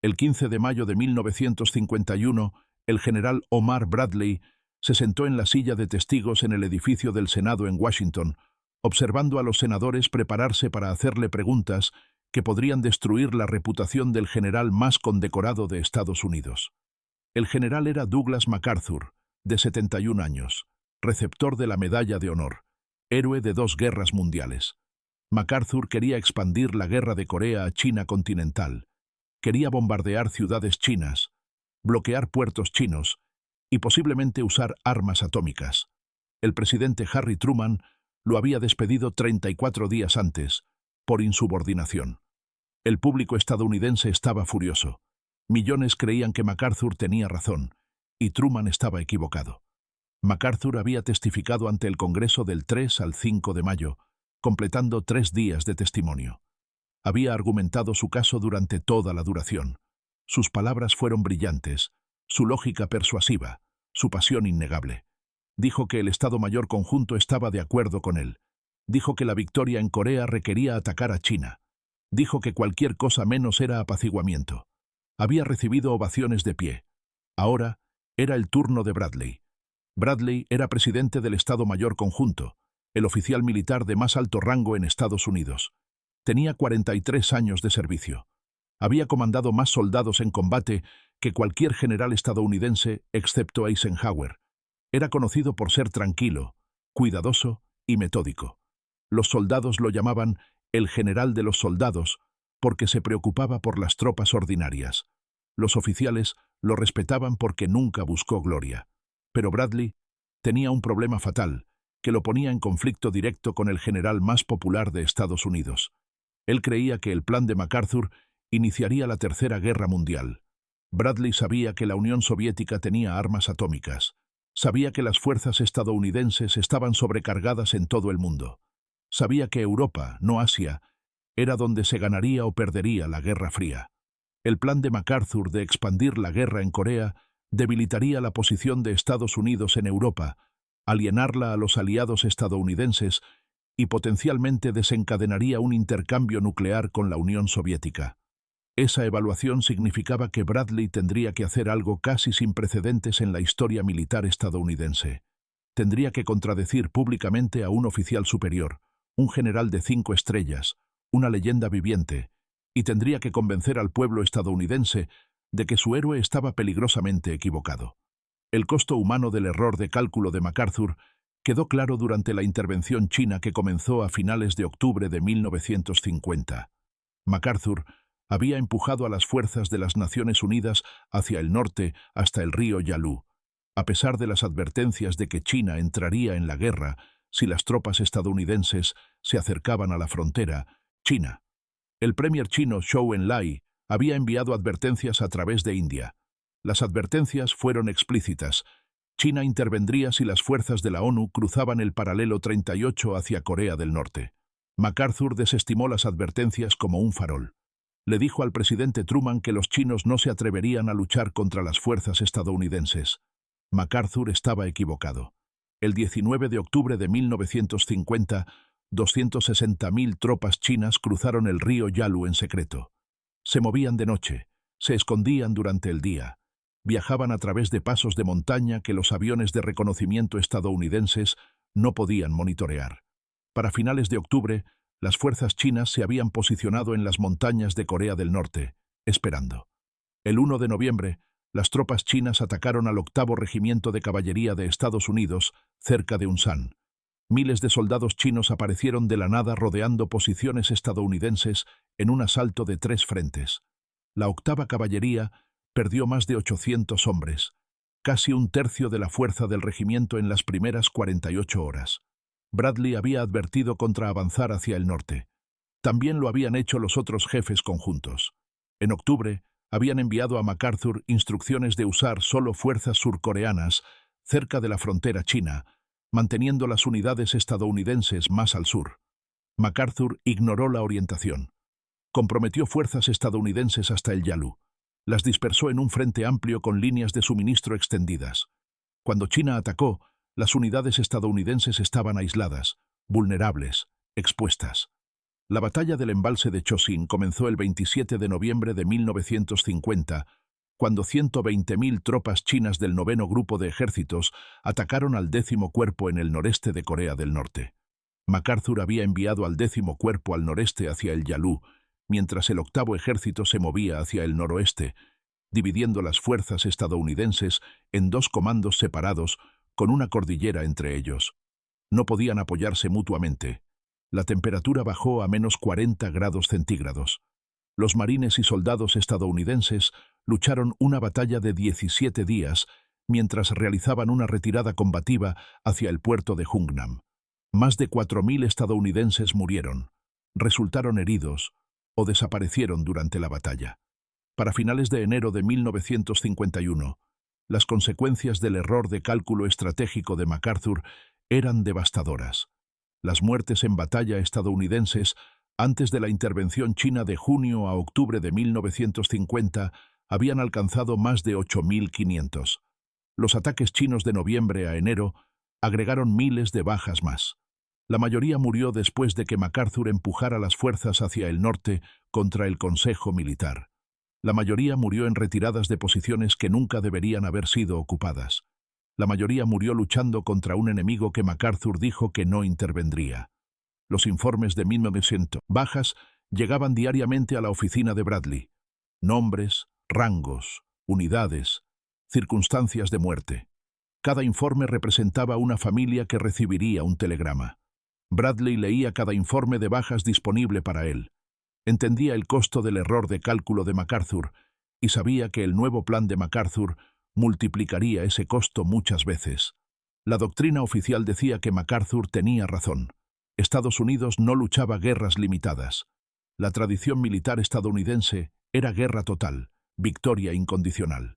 El 15 de mayo de 1951, el general Omar Bradley se sentó en la silla de testigos en el edificio del Senado en Washington, observando a los senadores prepararse para hacerle preguntas que podrían destruir la reputación del general más condecorado de Estados Unidos. El general era Douglas MacArthur, de 71 años, receptor de la Medalla de Honor, héroe de 2 guerras mundiales. MacArthur quería expandir la guerra de Corea a China continental. Quería bombardear ciudades chinas, bloquear puertos chinos y posiblemente usar armas atómicas. El presidente Harry Truman lo había despedido 34 días antes, por insubordinación. El público estadounidense estaba furioso. Millones creían que MacArthur tenía razón, y Truman estaba equivocado. MacArthur había testificado ante el Congreso del 3 al 5 de mayo, completando 3 días de testimonio. Había argumentado su caso durante toda la duración. Sus palabras fueron brillantes, su lógica persuasiva, su pasión innegable. Dijo que el Estado Mayor Conjunto estaba de acuerdo con él. Dijo que la victoria en Corea requería atacar a China. Dijo que cualquier cosa menos era apaciguamiento. Había recibido ovaciones de pie. Ahora era el turno de Bradley. Bradley era presidente del Estado Mayor Conjunto, el oficial militar de más alto rango en Estados Unidos. Tenía 43 años de servicio. Había comandado más soldados en combate que cualquier general estadounidense excepto Eisenhower. Era conocido por ser tranquilo, cuidadoso y metódico. Los soldados lo llamaban el general de los soldados porque se preocupaba por las tropas ordinarias. Los oficiales lo respetaban porque nunca buscó gloria. Pero Bradley tenía un problema fatal que lo ponía en conflicto directo con el general más popular de Estados Unidos. Él creía que el plan de MacArthur iniciaría la Tercera Guerra Mundial. Bradley sabía que la Unión Soviética tenía armas atómicas. Sabía que las fuerzas estadounidenses estaban sobrecargadas en todo el mundo. Sabía que Europa, no Asia, era donde se ganaría o perdería la Guerra Fría. El plan de MacArthur de expandir la guerra en Corea debilitaría la posición de Estados Unidos en Europa, alienarla a los aliados estadounidenses y potencialmente desencadenaría un intercambio nuclear con la Unión Soviética. Esa evaluación significaba que Bradley tendría que hacer algo casi sin precedentes en la historia militar estadounidense. Tendría que contradecir públicamente a un oficial superior, un general de 5 estrellas, una leyenda viviente, y tendría que convencer al pueblo estadounidense de que su héroe estaba peligrosamente equivocado. El costo humano del error de cálculo de MacArthur quedó claro durante la intervención china que comenzó a finales de octubre de 1950. MacArthur había empujado a las fuerzas de las Naciones Unidas hacia el norte hasta el río Yalu, a pesar de las advertencias de que China entraría en la guerra si las tropas estadounidenses se acercaban a la frontera. China. El premier chino Zhou Enlai había enviado advertencias a través de India. Las advertencias fueron explícitas. China intervendría si las fuerzas de la ONU cruzaban el paralelo 38 hacia Corea del Norte. MacArthur desestimó las advertencias como un farol. Le dijo al presidente Truman que los chinos no se atreverían a luchar contra las fuerzas estadounidenses. MacArthur estaba equivocado. El 19 de octubre de 1950, 260.000 tropas chinas cruzaron el río Yalu en secreto. Se movían de noche, se escondían durante el día. Viajaban a través de pasos de montaña que los aviones de reconocimiento estadounidenses no podían monitorear. Para finales de octubre, las fuerzas chinas se habían posicionado en las montañas de Corea del Norte, esperando. El 1 de noviembre, las tropas chinas atacaron al 8º Regimiento de Caballería de Estados Unidos, cerca de Unsan. Miles de soldados chinos aparecieron de la nada rodeando posiciones estadounidenses en un asalto de 3 frentes. La 8ª Caballería perdió más de 800 hombres, casi un tercio de la fuerza del regimiento en las primeras 48 horas. Bradley había advertido contra avanzar hacia el norte. También lo habían hecho los otros jefes conjuntos. En octubre, habían enviado a MacArthur instrucciones de usar solo fuerzas surcoreanas cerca de la frontera china, manteniendo las unidades estadounidenses más al sur. MacArthur ignoró la orientación. Comprometió fuerzas estadounidenses hasta el Yalu. Las dispersó en un frente amplio con líneas de suministro extendidas. Cuando China atacó, las unidades estadounidenses estaban aisladas, vulnerables, expuestas. La batalla del embalse de Chosin comenzó el 27 de noviembre de 1950, cuando 120.000 tropas chinas del 9º Grupo de Ejércitos atacaron al 10º Cuerpo en el noreste de Corea del Norte. MacArthur había enviado al 10º Cuerpo al noreste hacia el Yalu, mientras el 8º Ejército se movía hacia el noroeste, dividiendo las fuerzas estadounidenses en 2 comandos separados con una cordillera entre ellos. No podían apoyarse mutuamente. La temperatura bajó a menos 40 grados centígrados. Los marines y soldados estadounidenses lucharon una batalla de 17 días mientras realizaban una retirada combativa hacia el puerto de Hungnam. Más de 4.000 estadounidenses murieron, resultaron heridos o desaparecieron durante la batalla. Para finales de enero de 1951, las consecuencias del error de cálculo estratégico de MacArthur eran devastadoras. Las muertes en batalla estadounidenses antes de la intervención china de junio a octubre de 1950 habían alcanzado más de 8.500. Los ataques chinos de noviembre a enero agregaron miles de bajas más. La mayoría murió después de que MacArthur empujara las fuerzas hacia el norte contra el Consejo Militar. La mayoría murió en retiradas de posiciones que nunca deberían haber sido ocupadas. La mayoría murió luchando contra un enemigo que MacArthur dijo que no intervendría. Los informes de 1900 bajas llegaban diariamente a la oficina de Bradley. Nombres, rangos, unidades, circunstancias de muerte. Cada informe representaba una familia que recibiría un telegrama. Bradley leía cada informe de bajas disponible para él. Entendía el costo del error de cálculo de MacArthur y sabía que el nuevo plan de MacArthur multiplicaría ese costo muchas veces. La doctrina oficial decía que MacArthur tenía razón. Estados Unidos no luchaba guerras limitadas. La tradición militar estadounidense era guerra total, victoria incondicional.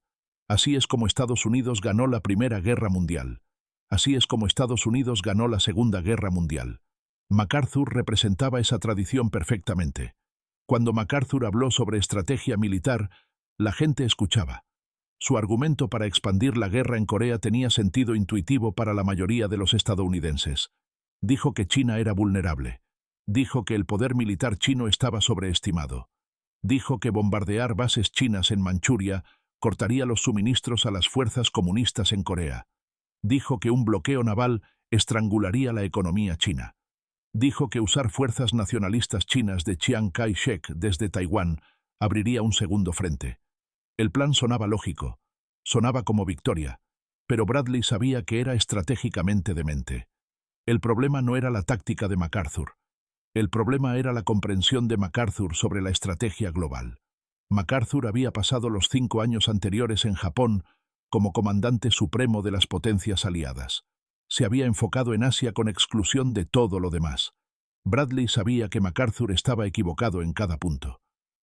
Así es como Estados Unidos ganó la Primera Guerra Mundial. Así es como Estados Unidos ganó la Segunda Guerra Mundial. MacArthur representaba esa tradición perfectamente. Cuando MacArthur habló sobre estrategia militar, la gente escuchaba. Su argumento para expandir la guerra en Corea tenía sentido intuitivo para la mayoría de los estadounidenses. Dijo que China era vulnerable. Dijo que el poder militar chino estaba sobreestimado. Dijo que bombardear bases chinas en Manchuria cortaría los suministros a las fuerzas comunistas en Corea. Dijo que un bloqueo naval estrangularía la economía china. Dijo que usar fuerzas nacionalistas chinas de Chiang Kai-shek desde Taiwán abriría un segundo frente. El plan sonaba lógico, sonaba como victoria, pero Bradley sabía que era estratégicamente demente. El problema no era la táctica de MacArthur. El problema era la comprensión de MacArthur sobre la estrategia global. MacArthur había pasado los 5 años anteriores en Japón como comandante supremo de las potencias aliadas. Se había enfocado en Asia con exclusión de todo lo demás. Bradley sabía que MacArthur estaba equivocado en cada punto.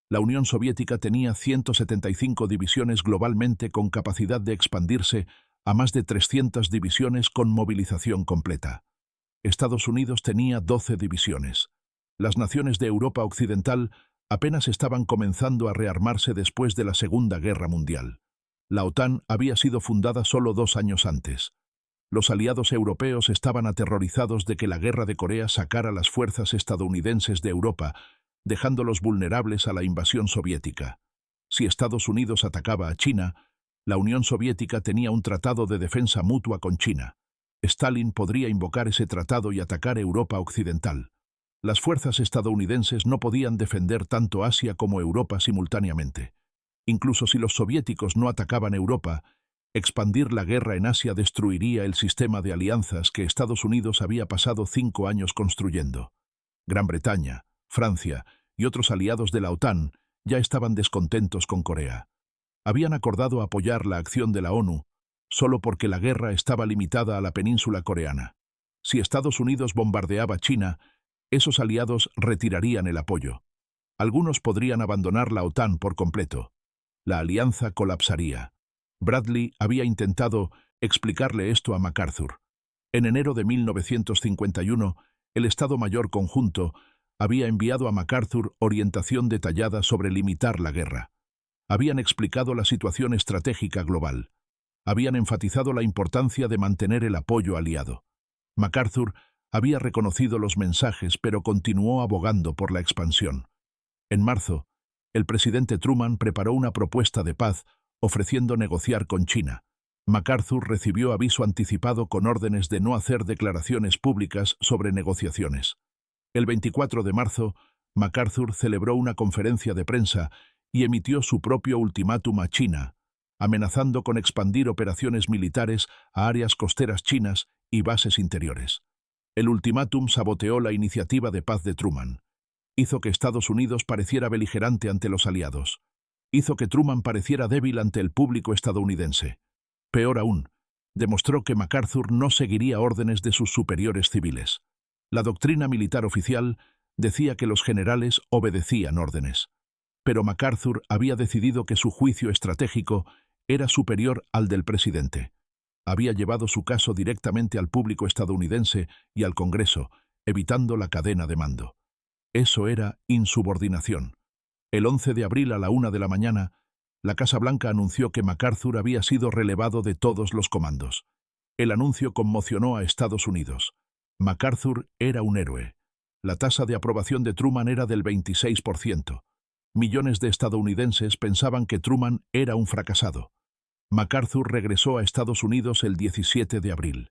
La Unión Soviética tenía 175 divisiones globalmente con capacidad de expandirse a más de 300 divisiones con movilización completa. Estados Unidos tenía 12 divisiones. Las naciones de Europa Occidental apenas estaban comenzando a rearmarse después de la Segunda Guerra Mundial. La OTAN había sido fundada solo 2 años antes. Los aliados europeos estaban aterrorizados de que la guerra de Corea sacara las fuerzas estadounidenses de Europa, dejándolos vulnerables a la invasión soviética. Si Estados Unidos atacaba a China, la Unión Soviética tenía un tratado de defensa mutua con China. Stalin podría invocar ese tratado y atacar Europa Occidental. Las fuerzas estadounidenses no podían defender tanto Asia como Europa simultáneamente. Incluso si los soviéticos no atacaban Europa, expandir la guerra en Asia destruiría el sistema de alianzas que Estados Unidos había pasado 5 años construyendo. Gran Bretaña, Francia y otros aliados de la OTAN ya estaban descontentos con Corea. Habían acordado apoyar la acción de la ONU solo porque la guerra estaba limitada a la península coreana. Si Estados Unidos bombardeaba China, esos aliados retirarían el apoyo. Algunos podrían abandonar la OTAN por completo. La alianza colapsaría. Bradley había intentado explicarle esto a MacArthur. En enero de 1951, el Estado Mayor Conjunto había enviado a MacArthur orientación detallada sobre limitar la guerra. Habían explicado la situación estratégica global. Habían enfatizado la importancia de mantener el apoyo aliado. MacArthur Había reconocido los mensajes, pero continuó abogando por la expansión. En marzo, el presidente Truman preparó una propuesta de paz ofreciendo negociar con China. MacArthur recibió aviso anticipado con órdenes de no hacer declaraciones públicas sobre negociaciones. El 24 de marzo, MacArthur celebró una conferencia de prensa y emitió su propio ultimátum a China, amenazando con expandir operaciones militares a áreas costeras chinas y bases interiores. El ultimátum saboteó la iniciativa de paz de Truman. Hizo que Estados Unidos pareciera beligerante ante los aliados. Hizo que Truman pareciera débil ante el público estadounidense. Peor aún, demostró que MacArthur no seguiría órdenes de sus superiores civiles. La doctrina militar oficial decía que los generales obedecían órdenes. Pero MacArthur había decidido que su juicio estratégico era superior al del presidente. Había llevado su caso directamente al público estadounidense y al Congreso, evitando la cadena de mando. Eso era insubordinación. El 11 de abril a la 1 de la mañana, la Casa Blanca anunció que MacArthur había sido relevado de todos los comandos. El anuncio conmocionó a Estados Unidos. MacArthur era un héroe. La tasa de aprobación de Truman era del 26%. Millones de estadounidenses pensaban que Truman era un fracasado. MacArthur regresó a Estados Unidos el 17 de abril.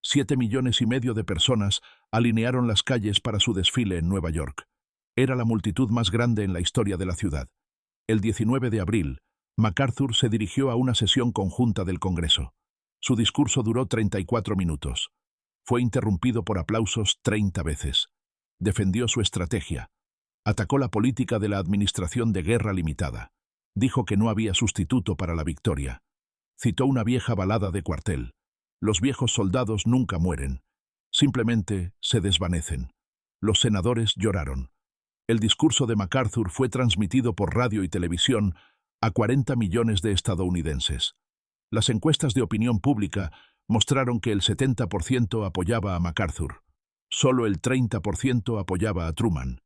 7,5 millones de personas alinearon las calles para su desfile en Nueva York. Era la multitud más grande en la historia de la ciudad. El 19 de abril, MacArthur se dirigió a una sesión conjunta del Congreso. Su discurso duró 34 minutos. Fue interrumpido por aplausos 30 veces. Defendió su estrategia. Atacó la política de la Administración de Guerra Limitada. Dijo que no había sustituto para la victoria. Citó una vieja balada de cuartel. Los viejos soldados nunca mueren. Simplemente se desvanecen. Los senadores lloraron. El discurso de MacArthur fue transmitido por radio y televisión a 40 millones de estadounidenses. Las encuestas de opinión pública mostraron que el 70% apoyaba a MacArthur. Solo el 30% apoyaba a Truman.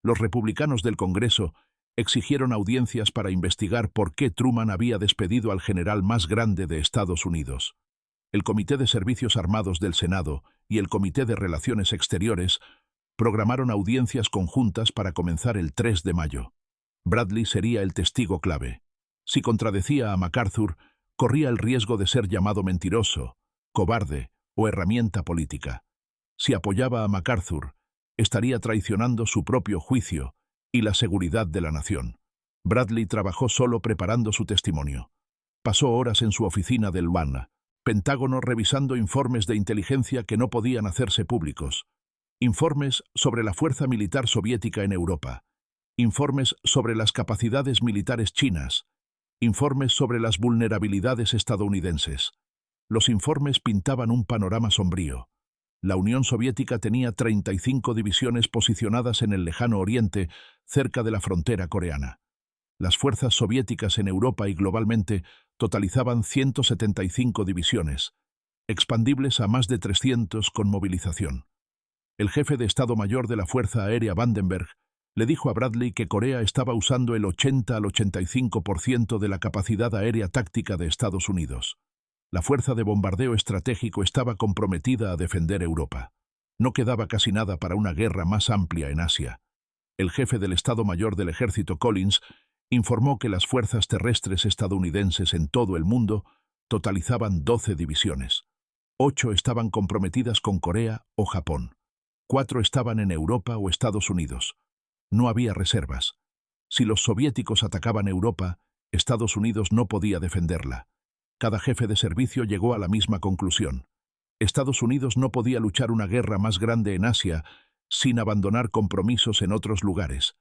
Los republicanos del Congreso exigieron audiencias para investigar por qué Truman había despedido al general más grande de Estados Unidos. El Comité de Servicios Armados del Senado y el Comité de Relaciones Exteriores programaron audiencias conjuntas para comenzar el 3 de mayo. Bradley sería el testigo clave. Si contradecía a MacArthur, corría el riesgo de ser llamado mentiroso, cobarde o herramienta política. Si apoyaba a MacArthur, estaría traicionando su propio juicio y la seguridad de la nación. Bradley trabajó solo preparando su testimonio. Pasó horas en su oficina del Pentágono revisando informes de inteligencia que no podían hacerse públicos. Informes sobre la fuerza militar soviética en Europa. Informes sobre las capacidades militares chinas. Informes sobre las vulnerabilidades estadounidenses. Los informes pintaban un panorama sombrío. La Unión Soviética tenía 35 divisiones posicionadas en el lejano oriente, cerca de la frontera coreana. Las fuerzas soviéticas en Europa y globalmente totalizaban 175 divisiones, expandibles a más de 300 con movilización. El jefe de Estado Mayor de la Fuerza Aérea Vandenberg le dijo a Bradley que Corea estaba usando el 80 al 85% de la capacidad aérea táctica de Estados Unidos. La fuerza de bombardeo estratégico estaba comprometida a defender Europa. No quedaba casi nada para una guerra más amplia en Asia. El jefe del Estado Mayor del Ejército, Collins, informó que las fuerzas terrestres estadounidenses en todo el mundo totalizaban 12 divisiones. 8 estaban comprometidas con Corea o Japón. 4 estaban en Europa o Estados Unidos. No había reservas. Si los soviéticos atacaban Europa, Estados Unidos no podía defenderla. Cada jefe de servicio llegó a la misma conclusión. Estados Unidos no podía luchar una guerra más grande en Asia sin abandonar compromisos en otros lugares.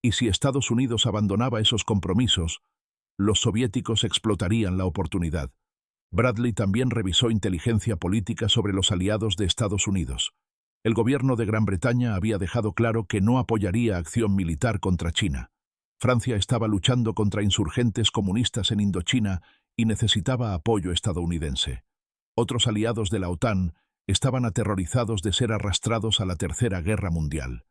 Y si Estados Unidos abandonaba esos compromisos, los soviéticos explotarían la oportunidad. Bradley también revisó inteligencia política sobre los aliados de Estados Unidos. El gobierno de Gran Bretaña había dejado claro que no apoyaría acción militar contra China. Francia estaba luchando contra insurgentes comunistas en Indochina y necesitaba apoyo estadounidense. Otros aliados de la OTAN estaban aterrorizados de ser arrastrados a la Tercera Guerra Mundial.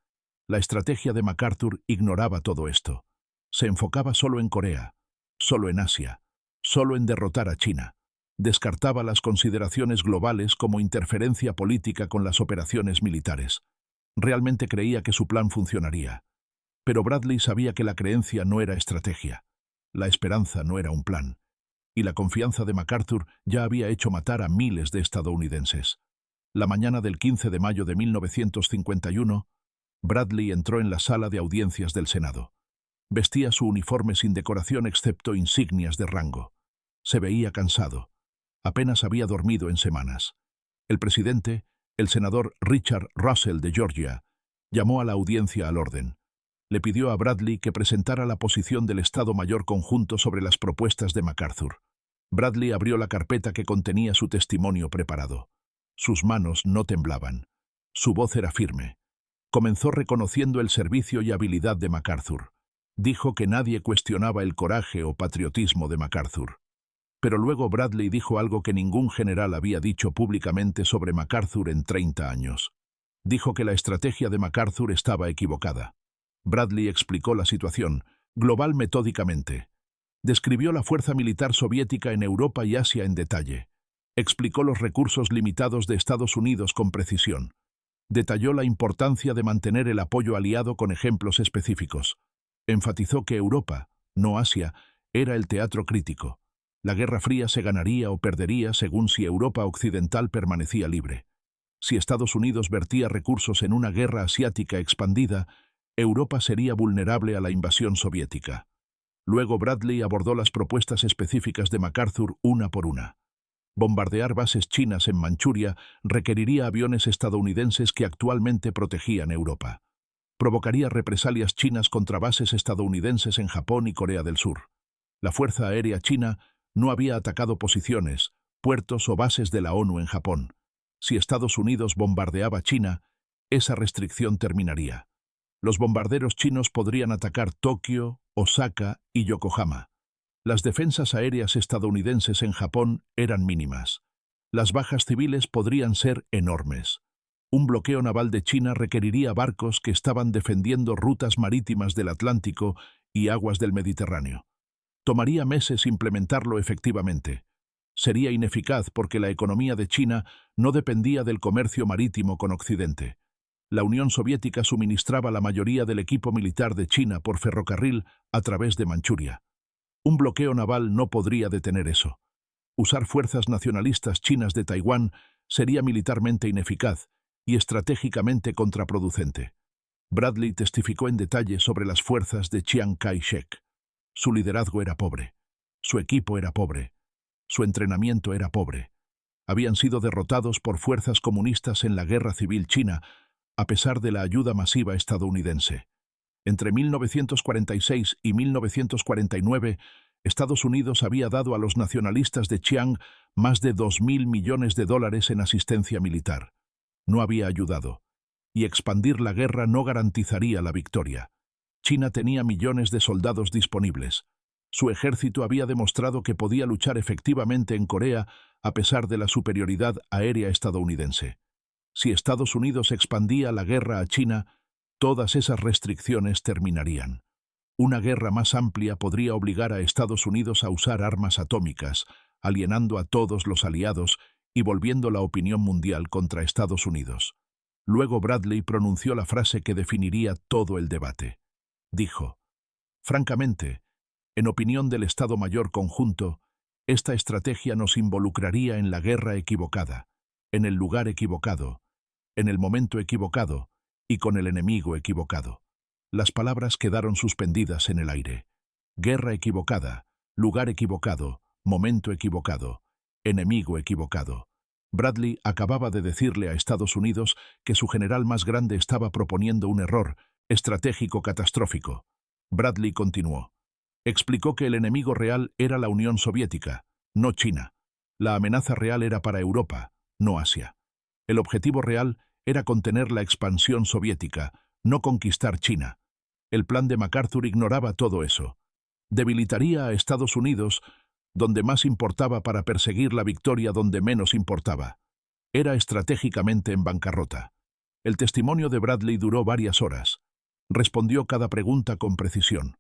La estrategia de MacArthur ignoraba todo esto. Se enfocaba solo en Corea, solo en Asia, solo en derrotar a China. Descartaba las consideraciones globales como interferencia política con las operaciones militares. Realmente creía que su plan funcionaría. Pero Bradley sabía que la creencia no era estrategia. La esperanza no era un plan. Y la confianza de MacArthur ya había hecho matar a miles de estadounidenses. La mañana del 15 de mayo de 1951, Bradley entró en la sala de audiencias del Senado. Vestía su uniforme sin decoración excepto insignias de rango. Se veía cansado. Apenas había dormido en semanas. El presidente, el senador Richard Russell de Georgia, llamó a la audiencia al orden. Le pidió a Bradley que presentara la posición del Estado Mayor Conjunto sobre las propuestas de MacArthur. Bradley abrió la carpeta que contenía su testimonio preparado. Sus manos no temblaban. Su voz era firme. Comenzó reconociendo el servicio y habilidad de MacArthur. Dijo que nadie cuestionaba el coraje o patriotismo de MacArthur. Pero luego Bradley dijo algo que ningún general había dicho públicamente sobre MacArthur en 30 años. Dijo que la estrategia de MacArthur estaba equivocada. Bradley explicó la situación, global metódicamente. Describió la fuerza militar soviética en Europa y Asia en detalle. Explicó los recursos limitados de Estados Unidos con precisión. Detalló la importancia de mantener el apoyo aliado con ejemplos específicos. Enfatizó que Europa, no Asia, era el teatro crítico. La Guerra Fría se ganaría o perdería según si Europa occidental permanecía libre. Si Estados Unidos vertía recursos en una guerra asiática expandida, Europa sería vulnerable a la invasión soviética. Luego Bradley abordó las propuestas específicas de MacArthur una por una. Bombardear bases chinas en Manchuria requeriría aviones estadounidenses que actualmente protegían Europa. Provocaría represalias chinas contra bases estadounidenses en Japón y Corea del Sur. La Fuerza Aérea China no había atacado posiciones, puertos o bases de la ONU en Japón. Si Estados Unidos bombardeaba China, esa restricción terminaría. Los bombarderos chinos podrían atacar Tokio, Osaka y Yokohama. Las defensas aéreas estadounidenses en Japón eran mínimas. Las bajas civiles podrían ser enormes. Un bloqueo naval de China requeriría barcos que estaban defendiendo rutas marítimas del Atlántico y aguas del Mediterráneo. Tomaría meses implementarlo efectivamente. Sería ineficaz porque la economía de China no dependía del comercio marítimo con Occidente. La Unión Soviética suministraba la mayoría del equipo militar de China por ferrocarril a través de Manchuria. Un bloqueo naval no podría detener eso. Usar fuerzas nacionalistas chinas de Taiwán sería militarmente ineficaz y estratégicamente contraproducente. Bradley testificó en detalle sobre las fuerzas de Chiang Kai-shek. Su liderazgo era pobre. Su equipo era pobre. Su entrenamiento era pobre. Habían sido derrotados por fuerzas comunistas en la Guerra Civil China, a pesar de la ayuda masiva estadounidense. Entre 1946 y 1949, Estados Unidos había dado a los nacionalistas de Chiang más de $2.000 millones en asistencia militar. No había ayudado. Y expandir la guerra no garantizaría la victoria. China tenía millones de soldados disponibles. Su ejército había demostrado que podía luchar efectivamente en Corea a pesar de la superioridad aérea estadounidense. Si Estados Unidos expandía la guerra a China, todas esas restricciones terminarían. Una guerra más amplia podría obligar a Estados Unidos a usar armas atómicas, alienando a todos los aliados y volviendo la opinión mundial contra Estados Unidos. Luego Bradley pronunció la frase que definiría todo el debate. Dijo: francamente, en opinión del Estado Mayor Conjunto, esta estrategia nos involucraría en la guerra equivocada, en el lugar equivocado, en el momento equivocado y con el enemigo equivocado. Las palabras quedaron suspendidas en el aire. Guerra equivocada, lugar equivocado, momento equivocado, enemigo equivocado. Bradley acababa de decirle a Estados Unidos que su general más grande estaba proponiendo un error estratégico catastrófico. Bradley continuó. Explicó que el enemigo real era la Unión Soviética, no China. La amenaza real era para Europa, no Asia. El objetivo real era contener la expansión soviética, no conquistar China. El plan de MacArthur ignoraba todo eso. Debilitaría a Estados Unidos, donde más importaba, para perseguir la victoria donde menos importaba. Era estratégicamente en bancarrota. El testimonio de Bradley duró varias horas. Respondió cada pregunta con precisión.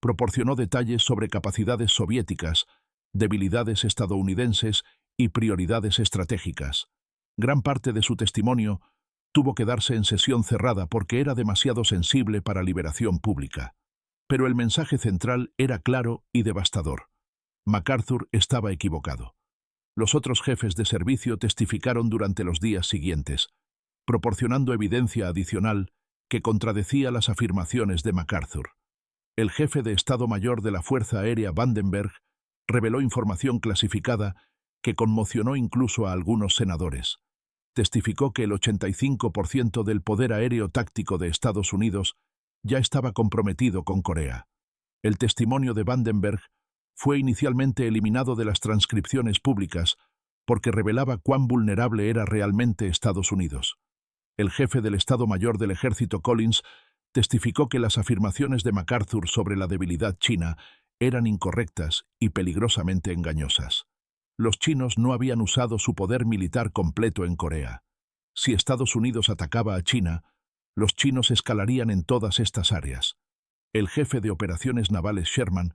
Proporcionó detalles sobre capacidades soviéticas, debilidades estadounidenses y prioridades estratégicas. Gran parte de su testimonio tuvo que darse en sesión cerrada porque era demasiado sensible para liberación pública. Pero el mensaje central era claro y devastador. MacArthur estaba equivocado. Los otros jefes de servicio testificaron durante los días siguientes, proporcionando evidencia adicional que contradecía las afirmaciones de MacArthur. El jefe de Estado Mayor de la Fuerza Aérea Vandenberg reveló información clasificada que conmocionó incluso a algunos senadores. Testificó que el 85% del poder aéreo táctico de Estados Unidos ya estaba comprometido con Corea. El testimonio de Vandenberg fue inicialmente eliminado de las transcripciones públicas porque revelaba cuán vulnerable era realmente Estados Unidos. El jefe del Estado Mayor del Ejército Collins testificó que las afirmaciones de MacArthur sobre la debilidad china eran incorrectas y peligrosamente engañosas. Los chinos no habían usado su poder militar completo en Corea. Si Estados Unidos atacaba a China, los chinos escalarían en todas estas áreas. El jefe de operaciones navales Sherman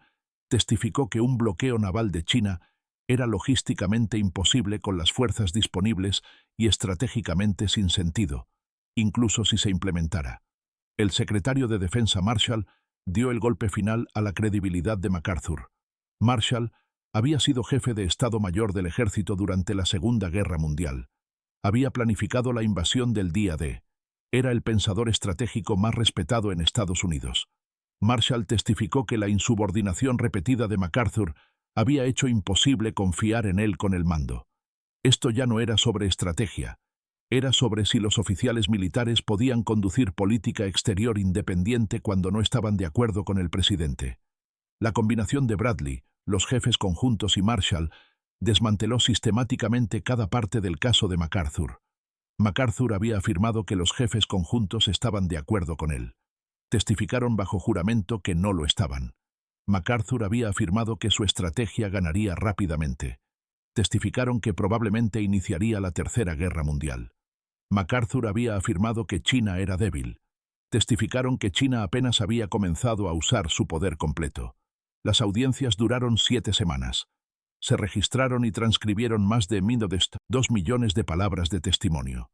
testificó que un bloqueo naval de China era logísticamente imposible con las fuerzas disponibles y estratégicamente sin sentido, incluso si se implementara. El secretario de Defensa Marshall dio el golpe final a la credibilidad de MacArthur. Marshall había sido jefe de Estado Mayor del Ejército durante la Segunda Guerra Mundial. Había planificado la invasión del día D. Era el pensador estratégico más respetado en Estados Unidos. Marshall testificó que la insubordinación repetida de MacArthur había hecho imposible confiar en él con el mando. Esto ya no era sobre estrategia, era sobre si los oficiales militares podían conducir política exterior independiente cuando no estaban de acuerdo con el presidente. La combinación de Bradley, los jefes conjuntos y Marshall desmanteló sistemáticamente cada parte del caso de MacArthur. MacArthur había afirmado que los jefes conjuntos estaban de acuerdo con él. Testificaron bajo juramento que no lo estaban. MacArthur había afirmado que su estrategia ganaría rápidamente. Testificaron que probablemente iniciaría la Tercera Guerra Mundial. MacArthur había afirmado que China era débil. Testificaron que China apenas había comenzado a usar su poder completo. Las audiencias duraron 7 semanas. Se registraron y transcribieron más de 2 millones de palabras de testimonio.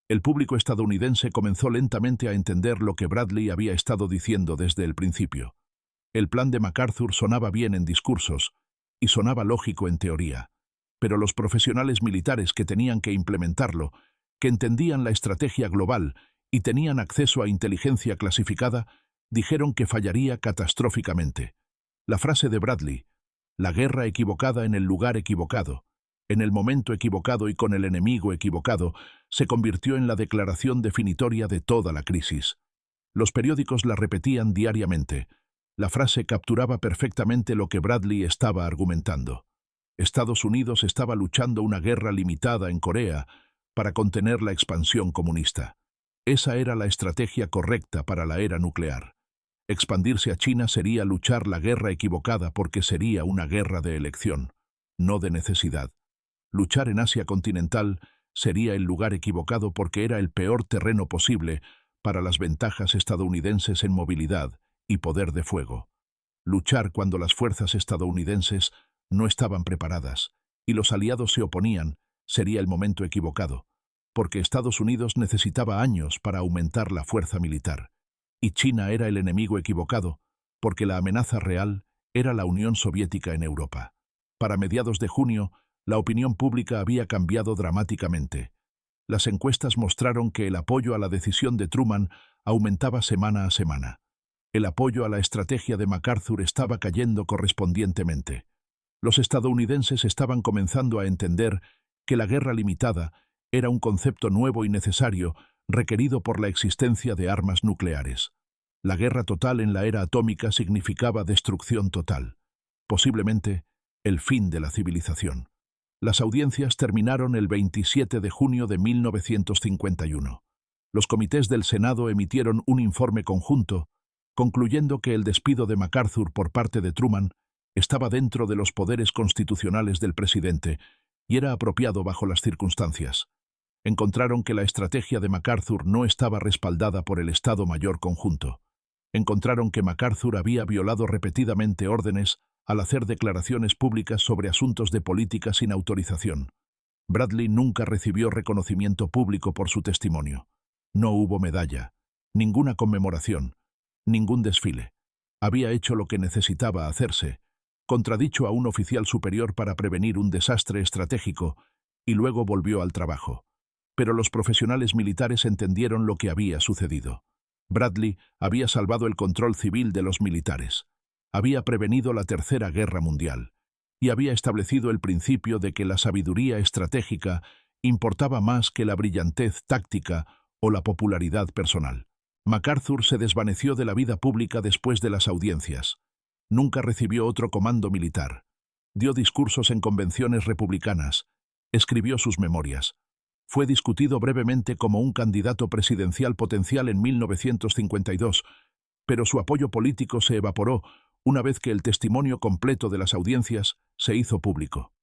El público estadounidense comenzó lentamente a entender lo que Bradley había estado diciendo desde el principio. El plan de MacArthur sonaba bien en discursos y sonaba lógico en teoría, pero los profesionales militares que tenían que implementarlo, que entendían la estrategia global y tenían acceso a inteligencia clasificada, dijeron que fallaría catastróficamente. La frase de Bradley, la guerra equivocada en el lugar equivocado, en el momento equivocado y con el enemigo equivocado, se convirtió en la declaración definitoria de toda la crisis. Los periódicos la repetían diariamente. La frase capturaba perfectamente lo que Bradley estaba argumentando. Estados Unidos estaba luchando una guerra limitada en Corea para contener la expansión comunista. Esa era la estrategia correcta para la era nuclear. Expandirse a China sería luchar la guerra equivocada porque sería una guerra de elección, no de necesidad. Luchar en Asia continental sería el lugar equivocado porque era el peor terreno posible para las ventajas estadounidenses en movilidad y poder de fuego. Luchar cuando las fuerzas estadounidenses no estaban preparadas y los aliados se oponían sería el momento equivocado, porque Estados Unidos necesitaba años para aumentar la fuerza militar. Y China era el enemigo equivocado, porque la amenaza real era la Unión Soviética en Europa. Para mediados de junio, la opinión pública había cambiado dramáticamente. Las encuestas mostraron que el apoyo a la decisión de Truman aumentaba semana a semana. El apoyo a la estrategia de MacArthur estaba cayendo correspondientemente. Los estadounidenses estaban comenzando a entender que la guerra limitada era un concepto nuevo y necesario requerido por la existencia de armas nucleares. La guerra total en la era atómica significaba destrucción total, posiblemente el fin de la civilización. Las audiencias terminaron el 27 de junio de 1951. Los comités del Senado emitieron un informe conjunto, concluyendo que el despido de MacArthur por parte de Truman estaba dentro de los poderes constitucionales del presidente y era apropiado bajo las circunstancias. Encontraron que la estrategia de MacArthur no estaba respaldada por el Estado Mayor conjunto. Encontraron que MacArthur había violado repetidamente órdenes al hacer declaraciones públicas sobre asuntos de política sin autorización. Bradley nunca recibió reconocimiento público por su testimonio. No hubo medalla, ninguna conmemoración, ningún desfile. Había hecho lo que necesitaba hacerse, contradicho a un oficial superior para prevenir un desastre estratégico, y luego volvió al trabajo. Pero los profesionales militares entendieron lo que había sucedido. Bradley había salvado el control civil de los militares. Había prevenido la Tercera Guerra Mundial y había establecido el principio de que la sabiduría estratégica importaba más que la brillantez táctica o la popularidad personal. MacArthur se desvaneció de la vida pública después de las audiencias. Nunca recibió otro comando militar. Dio discursos en convenciones republicanas. Escribió sus memorias. Fue discutido brevemente como un candidato presidencial potencial en 1952, pero su apoyo político se evaporó una vez que el testimonio completo de las audiencias se hizo público.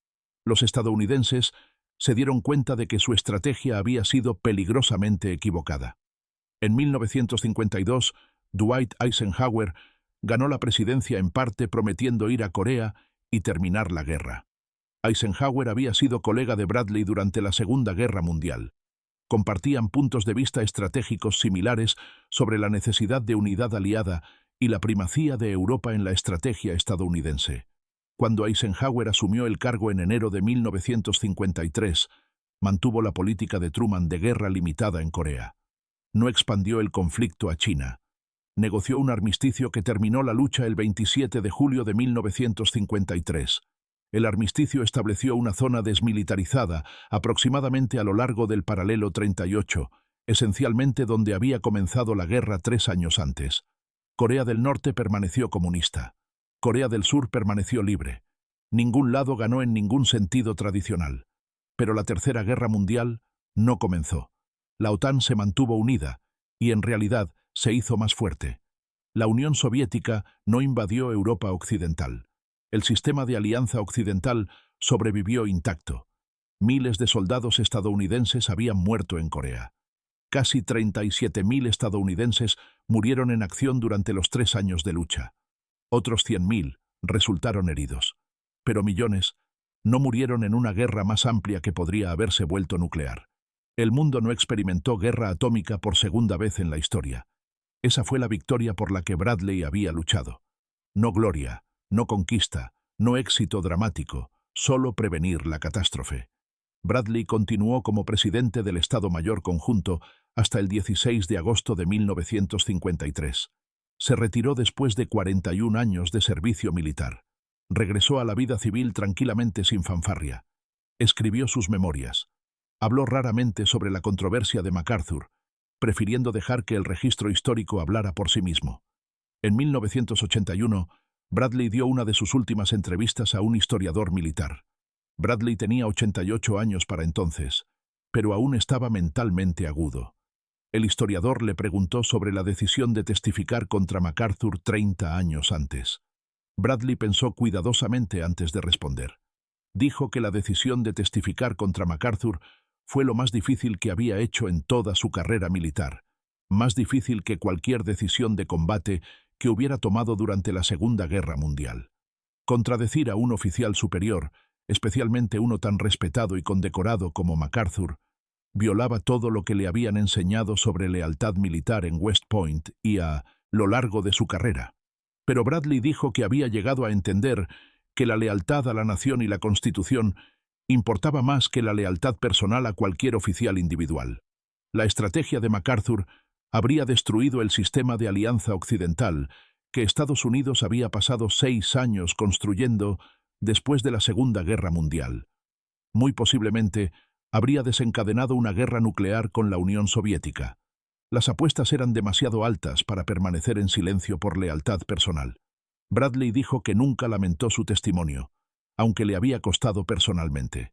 Los estadounidenses se dieron cuenta de que su estrategia había sido peligrosamente equivocada. En 1952, Dwight Eisenhower ganó la presidencia en parte prometiendo ir a Corea y terminar la guerra. Eisenhower había sido colega de Bradley durante la Segunda Guerra Mundial. Compartían puntos de vista estratégicos similares sobre la necesidad de unidad aliada y la primacía de Europa en la estrategia estadounidense. Cuando Eisenhower asumió el cargo en enero de 1953, mantuvo la política de Truman de guerra limitada en Corea. No expandió el conflicto a China. Negoció un armisticio que terminó la lucha el 27 de julio de 1953. El armisticio estableció una zona desmilitarizada aproximadamente a lo largo del paralelo 38, esencialmente donde había comenzado la guerra 3 años antes. Corea del Norte permaneció comunista. Corea del Sur permaneció libre. Ningún lado ganó en ningún sentido tradicional. Pero la Tercera Guerra Mundial no comenzó. La OTAN se mantuvo unida y, en realidad, se hizo más fuerte. La Unión Soviética no invadió Europa Occidental. El sistema de alianza occidental sobrevivió intacto. Miles de soldados estadounidenses habían muerto en Corea. Casi 37.000 estadounidenses murieron en acción durante los 3 años de lucha. Otros 100.000 resultaron heridos. Pero millones no murieron en una guerra más amplia que podría haberse vuelto nuclear. El mundo no experimentó guerra atómica por segunda vez en la historia. Esa fue la victoria por la que Bradley había luchado. No gloria, no conquista, no éxito dramático, solo prevenir la catástrofe. Bradley continuó como presidente del Estado Mayor Conjunto hasta el 16 de agosto de 1953. Se retiró después de 41 años de servicio militar. Regresó a la vida civil tranquilamente sin fanfarria. Escribió sus memorias. Habló raramente sobre la controversia de MacArthur, prefiriendo dejar que el registro histórico hablara por sí mismo. En 1981, Bradley dio una de sus últimas entrevistas a un historiador militar. Bradley tenía 88 años para entonces, pero aún estaba mentalmente agudo. El historiador le preguntó sobre la decisión de testificar contra MacArthur 30 años antes. Bradley pensó cuidadosamente antes de responder. Dijo que la decisión de testificar contra MacArthur fue lo más difícil que había hecho en toda su carrera militar, más difícil que cualquier decisión de combate que hubiera tomado durante la Segunda Guerra Mundial. Contradecir a un oficial superior, especialmente uno tan respetado y condecorado como MacArthur, violaba todo lo que le habían enseñado sobre lealtad militar en West Point y a lo largo de su carrera. Pero Bradley dijo que había llegado a entender que la lealtad a la nación y la Constitución importaba más que la lealtad personal a cualquier oficial individual. La estrategia de MacArthur habría destruido el sistema de alianza occidental que Estados Unidos había pasado 6 años construyendo después de la Segunda Guerra Mundial. Muy posiblemente habría desencadenado una guerra nuclear con la Unión Soviética. Las apuestas eran demasiado altas para permanecer en silencio por lealtad personal. Bradley dijo que nunca lamentó su testimonio, aunque le había costado personalmente.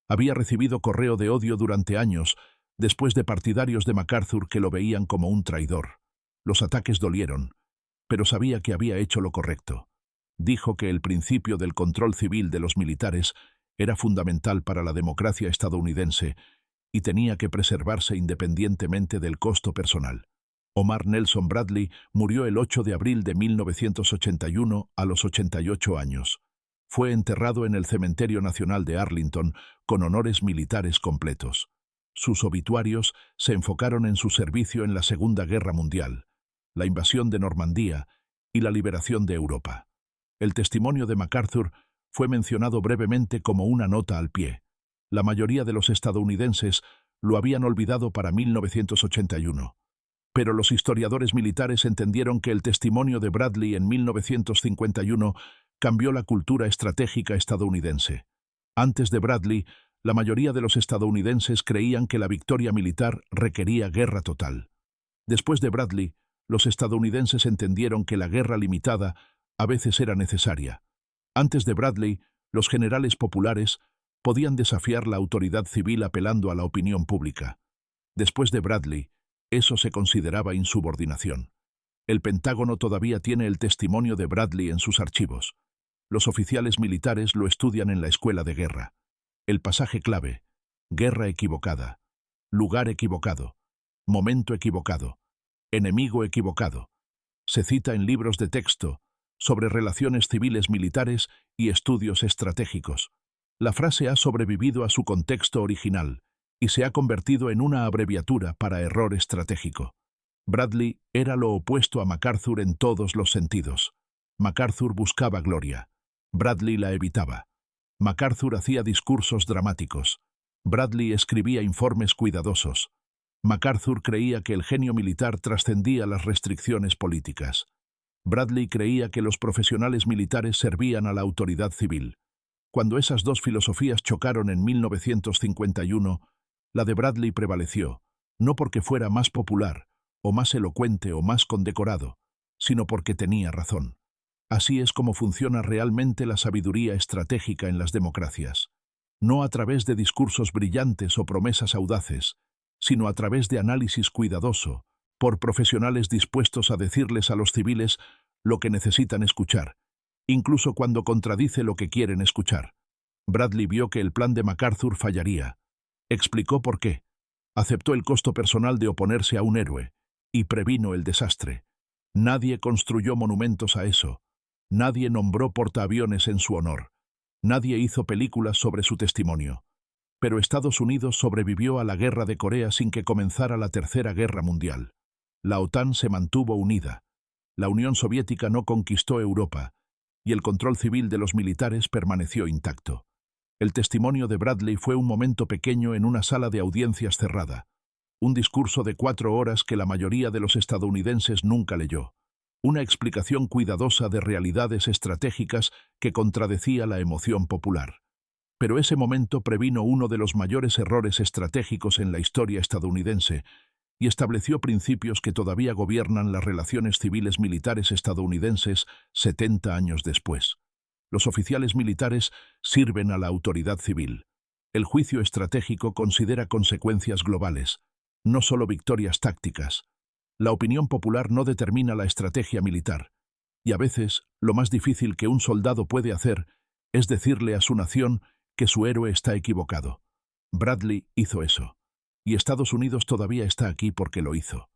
Había recibido correo de odio durante años después de partidarios de MacArthur que lo veían como un traidor. Los ataques dolieron, pero sabía que había hecho lo correcto. Dijo que el principio del control civil de los militares era fundamental para la democracia estadounidense y tenía que preservarse independientemente del costo personal. Omar Nelson Bradley murió el 8 de abril de 1981 a los 88 años. Fue enterrado en el Cementerio Nacional de Arlington con honores militares completos. Sus obituarios se enfocaron en su servicio en la Segunda Guerra Mundial, la invasión de Normandía y la liberación de Europa. El testimonio de MacArthur fue mencionado brevemente como una nota al pie. La mayoría de los estadounidenses lo habían olvidado para 1981. Pero los historiadores militares entendieron que el testimonio de Bradley en 1951 cambió la cultura estratégica estadounidense. Antes de Bradley, la mayoría de los estadounidenses creían que la victoria militar requería guerra total. Después de Bradley, los estadounidenses entendieron que la guerra limitada a veces era necesaria. Antes de Bradley, los generales populares podían desafiar la autoridad civil apelando a la opinión pública. Después de Bradley, eso se consideraba insubordinación. El Pentágono todavía tiene el testimonio de Bradley en sus archivos. Los oficiales militares lo estudian en la escuela de guerra. El pasaje clave: guerra equivocada, lugar equivocado, momento equivocado, enemigo equivocado. Se cita en libros de texto sobre relaciones civiles militares y estudios estratégicos. La frase ha sobrevivido a su contexto original y se ha convertido en una abreviatura para error estratégico. Bradley era lo opuesto a MacArthur en todos los sentidos. MacArthur buscaba gloria. Bradley la evitaba. MacArthur hacía discursos dramáticos. Bradley escribía informes cuidadosos. MacArthur creía que el genio militar trascendía las restricciones políticas. Bradley creía que los profesionales militares servían a la autoridad civil. Cuando esas dos filosofías chocaron en 1951, la de Bradley prevaleció, no porque fuera más popular, o más elocuente o más condecorado, sino porque tenía razón. Así es como funciona realmente la sabiduría estratégica en las democracias. No a través de discursos brillantes o promesas audaces, sino a través de análisis cuidadoso, por profesionales dispuestos a decirles a los civiles lo que necesitan escuchar, incluso cuando contradice lo que quieren escuchar. Bradley vio que el plan de MacArthur fallaría. Explicó por qué. Aceptó el costo personal de oponerse a un héroe y previno el desastre. Nadie construyó monumentos a eso. Nadie nombró portaaviones en su honor. Nadie hizo películas sobre su testimonio. Pero Estados Unidos sobrevivió a la Guerra de Corea sin que comenzara la Tercera Guerra Mundial. La OTAN se mantuvo unida. La Unión Soviética no conquistó Europa, y el control civil de los militares permaneció intacto. El testimonio de Bradley fue un momento pequeño en una sala de audiencias cerrada. Un discurso de 4 horas que la mayoría de los estadounidenses nunca leyó. Una explicación cuidadosa de realidades estratégicas que contradecía la emoción popular. Pero ese momento previno uno de los mayores errores estratégicos en la historia estadounidense y estableció principios que todavía gobiernan las relaciones civiles militares estadounidenses 70 años después. Los oficiales militares sirven a la autoridad civil. El juicio estratégico considera consecuencias globales, no solo victorias tácticas. La opinión popular no determina la estrategia militar, y a veces lo más difícil que un soldado puede hacer es decirle a su nación que su héroe está equivocado. Bradley hizo eso, y Estados Unidos todavía está aquí porque lo hizo.